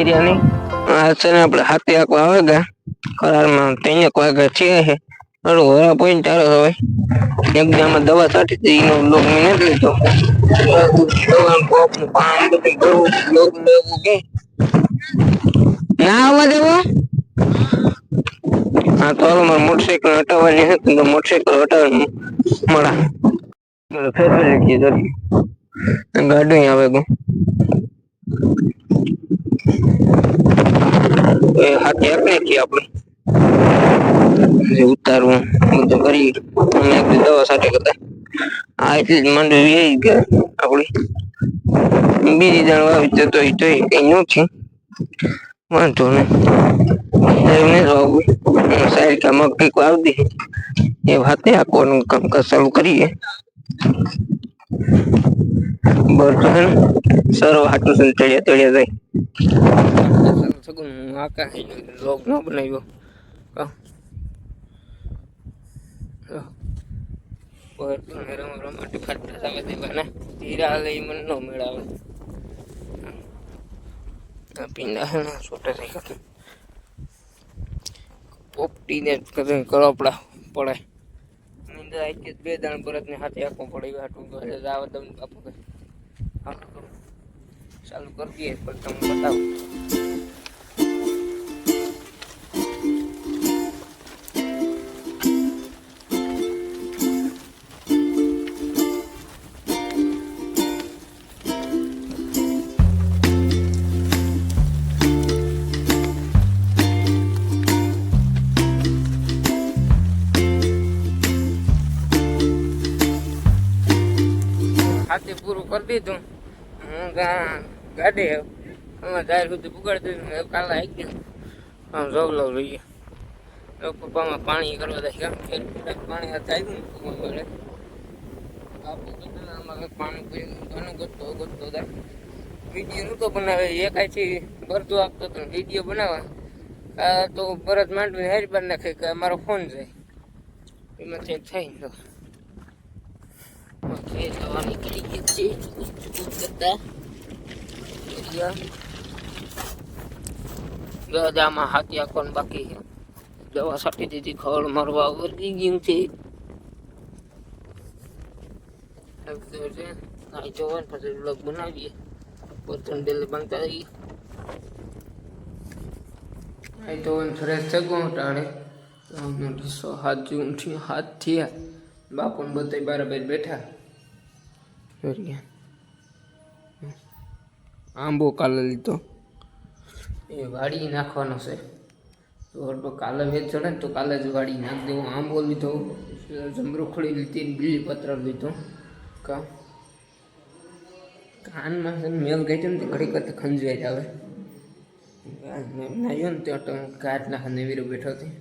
Area નહીં આ છે ને આપણે હાથી આંકવા આવે ગયા કરારમાં 3 વાગે છે હે અરે હોરા પોઈન્ટ ચાલો હવે એકદમ દવા છાંટી હતી એનો લોક મેં નથી લીધો દવા કોપનું પાણી બધું ગયું લોક લેવું કે ના આવવા દેવો हाँ तो हमारे मोटरसाइकिल हटावવાની હતી તો મોટરસાइकिल હટાવવાની મળા ફેરવી લીધી જરી ગાડી આવે ગો એ હાથી આપણે કે આપણે જે ઉતારવું બધું કરી અમે એક દવા સાથે કરતા આ એટલી જ માંડવી એ ગયા આપણી બીજી જણ વાવી તો કઈ નથી વાંધો ને એમને સાઈડ કામ કંઈક વાવી એ વાતે આખોનું કામકાજ ચાલુ કરીએ બર્તન સરો હાટું તળિયા તળિયા જાય સગું આકા લોક ન બનાવ્યો માટે ફરતા આવે દેવાના હીરા લઈ મન નો મેળાવે પીંડા હે ના છોટા થઈ ગયા પોપટીને કદે કળપડા પડે નિંદર આઈ કે 2 દાણ પરત ને હાથે આખો પડી હાટું ઘરે જાવ દમ બાપુ ચાલુ કરી દઈએ પણ તમને બતાવું હાથી પૂરું કરી દીધું હું ગાડી અમારે જાહેર સુધી પુગાડી દીધું કાલે આવી ગયું આમ જોવલો રહીએ પપ્પામાં પાણી કરવા જાય કેમ પાણી હાથ આવ્યું મળે બાપુ આમાં કંઈક પાણી પીને ઘણું ગોતતો હતા વિડીયો નહોતો બનાવે એકાઈથી ભરતું આપતો હતો વિડીયો બનાવવા તો ભરત માંડવીને હેરી બાર નાખે કે મારો ફોન જાય એમાંથી થઈ દવા નીકળી ગઈ છે ગદામાં હાથી આંખવાનું બાકી છે દવા છાંટી દીધી ખડ મરવા વર્ગી ગયું છે જોવાનું પછી બ્લોગ બનાવીએ બર્તન ડેલી બનતા રહીએ તો ફ્રેશ થયું ટાણે 7 જૂન થી 7 થયા બાપુ ને બધા બરાબર બેઠા આંબો કાલે લીધો એ વાડી નાખવાનો છે તો કાલે વેચ ચડે ને તો કાલે જ વાડી નાખી દેવું આંબો લીધો જમરૂખડી લીધી બીલી પત્ર લીધો કાનમાં છે મેલ ગઈ ને ઘડી કરતા ખંજવાઈ આવે નાખ્યો ને ત્યાં કાચ નાખે નેવીરો બેઠો હતી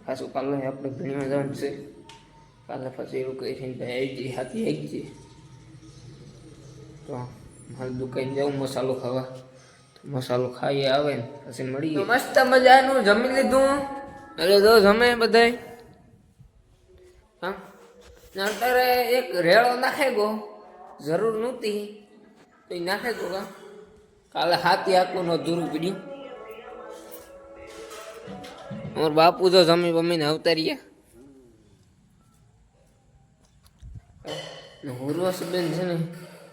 પાછું કાલે આપણે ભણીમાં જવાનું છે કાલે પછી એવું કહે છે ભાઈ આવી જઈએ હાથી આવી જઈએ તો મારે દુકાન જાઉં મસાલો ખાવા તો મસાલો ખાઈએ આવે ને પછી મળીએ મસ્ત મજાનું જમી લીધું અરે તો જમે બધાય હા અત્યારે એક રેળો નાખે ગો જરૂર નહોતી તો એ નાખે ગો કાલે હાથી આખું નો દૂર પીડ્યું અમાર બાપુ તો જમી બમીને અવતારીએ હુરવાસબેન છે ને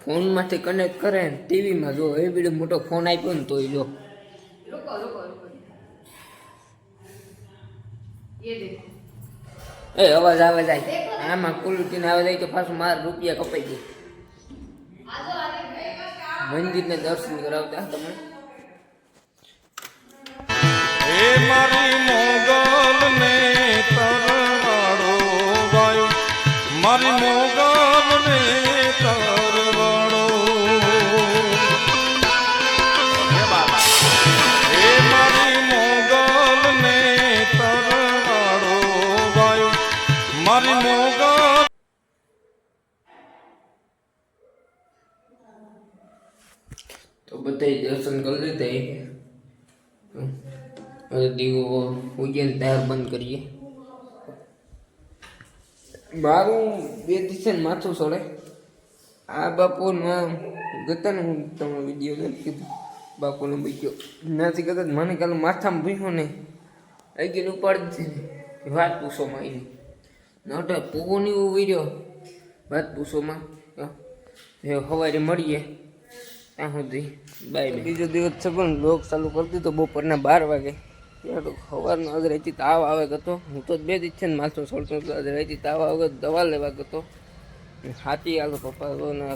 ફોનમાંથી કનેક્ટ કરે ને ટીવીમાં જો એ બીડો મોટો ફોન આપ્યો ને તો એ જો એ અવાજ આવે જાય આમાં ક્વોલિટીને આવે જાય તો પાછું મારા રૂપિયા કપાઈ જાય મંદિરને દર્શન કરાવતા તમે મારી મોગલ ને તરવાડો વાયો મારી મોગલ ને તરવાડો મારી મોગલ ને તરવાડો વાયો મારી મોગલ તો બધા દર્શન કરી લીધા હવે દીવો ઉજ્જૈન તૈયાર બંધ કરીએ મારું 2 દિવસે માથું સડે આ બાપુ ગતા ને હું તમને વિડીયો કીધું બાપુને બીજો નથી કદાચ મને કાલે માથામાં ભૂખ્યો નહીં આવી ગયો ઉપાડી દીધી વાત પૂછોમાં આવી નટ પૂગોની એવું વીર્યો વાત પૂછોમાં સવારે મળીએ ત્યાં સુધી બાય. બીજો દિવસ છે પણ લોક ચાલુ કરી દીધો બપોરના 12 વાગે. ત્યાં તો સવારનો આજે રહેતી તાવ આવે ગતો હું તો બે જ છે ને માથું છોડતો આજે રહેતી તાવ આવે દવા લેવા ગતો હાથી આલો પપ્પા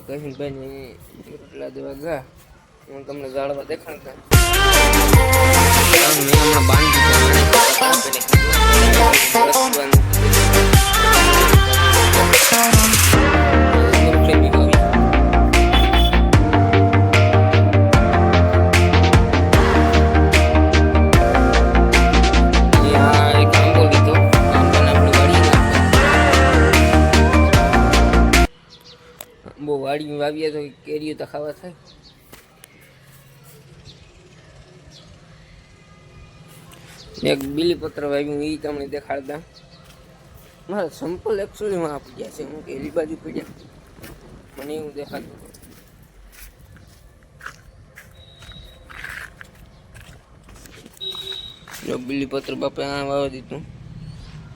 કહીને ભાઈ રોટલા દેવા ગયા હું તમને જાળવા દેખાડતા મેં હમણાં બાંધી બહુ વાડી વાવીએ તો કેરીઓ તો ખાવા થાય. એક બીલીપત્ર વાવ્યું એ તમને દેખાડતા મારા સંપલ એકચ્યુઅલીમાં આપી ગયા છે હું કેરી બાજુ પીડ્યા મને એવું દેખાડતું જો બીલીપત્ર બાપે આ વાવી દીધું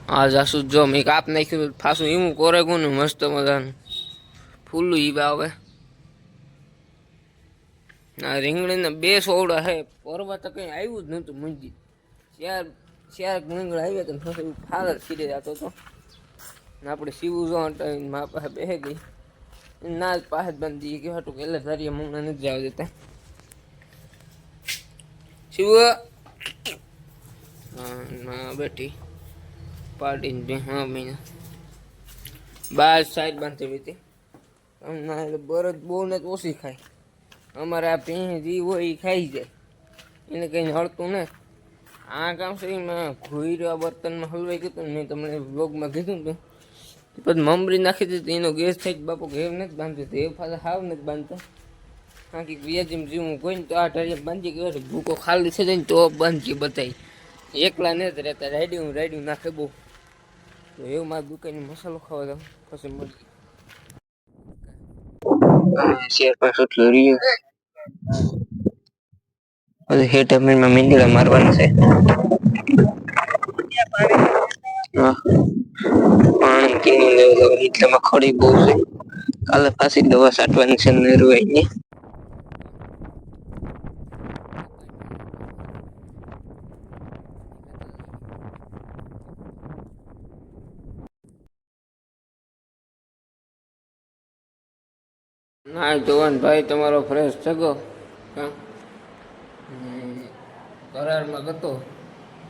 આ જાસુ જો મેં કાપ નાખ્યું ફાસું એવું કોરે કોને મસ્ત મજાનું ફૂલું ઈ આવે. આ રીંગણીના 2 સોવડા હે પરવા તો કંઈ આવ્યું જ નહોતું મંજી ચાર રીંગણ આવ્યા તો પછી ફાલ જ ખીરે જતો હતો ને આપણે સીવું જો મા પાસે બેસી ગઈ ના જ પાસે જ બાંધી દઈએ કે હતું કે એટલે ધારીએ મમ્મી નથી જવા દેતા શિવ હા બેઠી પાર્ટીને બે હા મહિના 12 સાઈડ બાંધી હતી ના એટલે બરદ બહુ ને ઓછી ખાય અમારે આ ભેંસ જે હોય એ ખાઈ જાય એને કંઈ હળતું ને આ કામ છે એમાં ઘોઈરા બર્તનમાં હલવાઈ ગયું હતું મેં તમને વ્લોગમાં કીધું હતું પછી મમરી નાખી દીધી એનો ગેસ થઈ બાપુ ઘેર નથી બાંધતો એ પાછા હાવ નથી બાંધતો બાકી વ્યાજીમ જીવું કોઈ ને તો આ ઢાળિયા બાંધી ગયો ભૂકો ખાલી થઈ જાય ને તો બાંધીએ બતાવી એકલા નથી રહેતા રાઈડિંગ નાખે બહુ તો એવું મારા દુકાનની મસાલો ખાવા દઉં પછી મળી શેર પર એટલું રહ્યું પછી હે ટાઈમમાં મીંદડા મારવાના છે પાણી કિની લેવલ એટલામાં ખડી બહુ છે કાલે પાછી દવા છાંટવાની છે નરવાઈની ના જોવાન ભાઈ તમારો ફ્રેશ થયો કરારમાં ગતો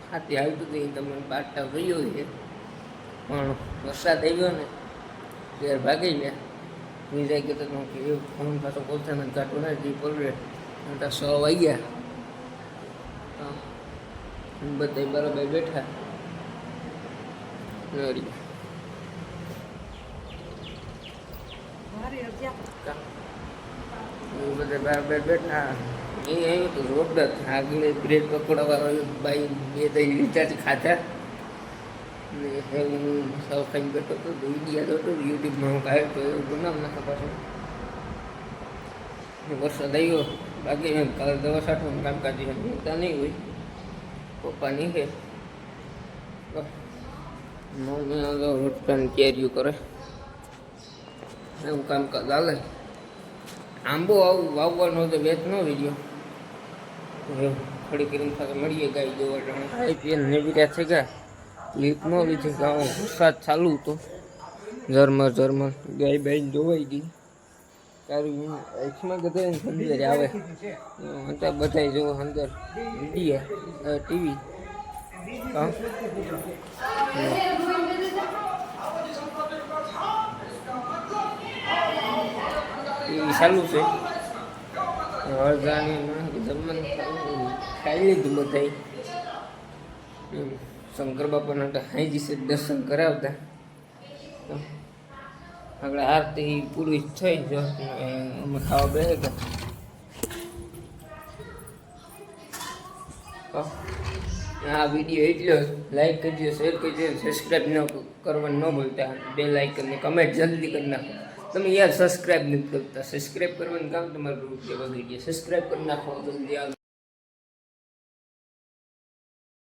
હાથી આવતું હતું તમને બાટતા ગયો છે પણ વરસાદ આવ્યો ને ત્યારે ભાગી ગયા વિજય કહેતો કે એ ફોન પાછો પોતાને કાઢો ને જે પલરે 6 વાગ્યા બધા બરાબર બેઠા બધા બરાબર બેઠા એ આવ્યું તો જોરદાર આગળ બ્રેડ પકોડા વાળો ભાઈ 2-3 રિચાર્જ ખાધા ને હું સૌ ખાઈને બેઠો હતો વિડીયો હતો યુટ્યુબમાં હું કાઢ્યો તો એવું બનાવ નાખો પાછો વરસાદ આવ્યો બાકી કાલે દવા છાંટવાનું કામકાજ ત્યાં નહીં હોય પપ્પાની છે મમ્મી રોટલાની તૈયારીઓ કરે એવું કામકાજ ચાલે આંબો વાવવાનો તો વેચ ન વિડીયો ખડી કરીને સાથે મળીએ ગાય દોવા આઈપીએલ નેવિરા થઈ ગયા લીપ ન લીધી ગામ વરસાદ ચાલુ હતો ઝરમર ગાય બાઈ દોવાઈ ગઈ તારું આંખમાં ગધે અંદર આવે બધા જો અંદર વિડીયો ટીવી ચાલુ છે હળદાની જમવાનું ખાઈ લીધું બધા શંકર બાપાના હાઈજી છે દર્શન કરાવતા આગળ આરતી પૂરી થઈ જો અમે ખાવા બેસે ગયા આ વિડીયો એટલો લાઈક કરજો શેર કરજો સબસ્ક્રાઈબ ન કરવાનું ન ભૂલતા બેલ આઇકનને કમેન્ટ જલ્દી કરી નાખો તમે યાર સબસ્ક્રાઈબ નથી કરતા સબસ્ક્રાઈબ કરવાનું કામ તમારું રૂપિયા વગી ગયા સબસ્ક્રાઈબ કરી નાખો જલ્દી આગળ